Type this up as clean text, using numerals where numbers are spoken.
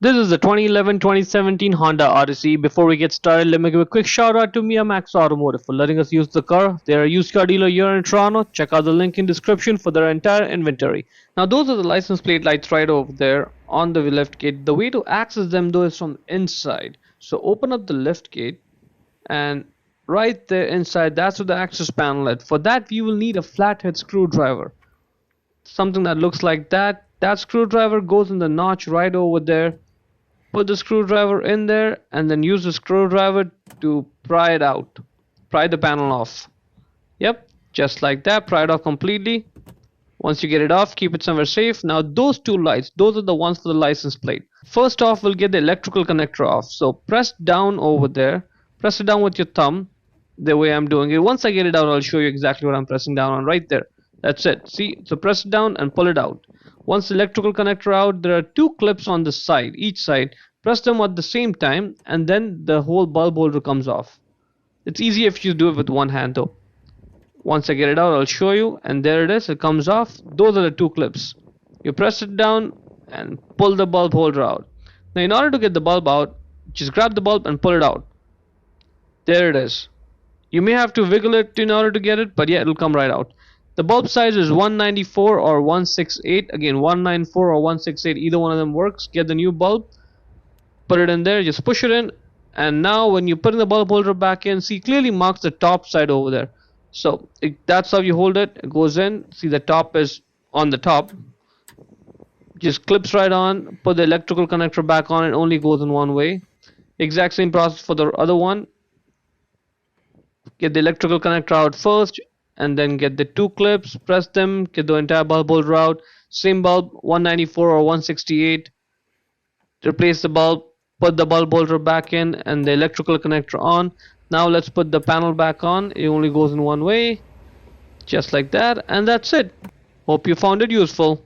This is the 2011-2017 Honda Odyssey. Before we get started, let me give a quick shout out to Mia Max Automotive for letting us use the car. They're a used car dealer here in Toronto. Check out the link in description for their entire inventory. Now those are the license plate lights right over there on the left gate. The way to access them though is from inside. So open up the left gate and right there inside that's where the access panel is. For that you will need a flathead screwdriver. Something that looks like that. That screwdriver goes in the notch right over there. Put the screwdriver in there and then use the screwdriver to pry it out. Pry the panel off. Yep, just like that. Pry it off completely. Once you get it off, keep it somewhere safe. Now those two lights, those are the ones for the license plate. First off, we'll get the electrical connector off. So press down over there. Press it down with your thumb the way I'm doing it. Once I get it out, I'll show you exactly what I'm pressing down on right there. That's it. See, so press it down and pull it out. Once the electrical connector out, there are two clips on the side, each side. Press them at the same time and then the whole bulb holder comes off. It's easy if you do it with one hand though. Once I get it out, I'll show you, and there it is, it comes off. Those are the two clips. You press it down and pull the bulb holder out. Now in order to get the bulb out, just grab the bulb and pull it out. There it is. You may have to wiggle it in order to get it, but yeah, it'll come right out. The bulb size is 194 or 168. Again, 194 or 168, either one of them works. Get the new bulb, put it in there, just push it in, and now when you put in the bulb holder back in, see, clearly marks the top side over there. So that's how you hold it. It goes in. See, the top is on the top. Just clips right on. Put the electrical connector back on. It only goes in one way. Exact same process for the other one. Get the electrical connector out first and then get the two clips, press them, get the entire bulb holder out. Same bulb, 194 or 168. Replace the bulb, put the bulb holder back in and the electrical connector on. Now let's put the panel back on. It only goes in one way, just like that, and that's it. Hope you found it useful.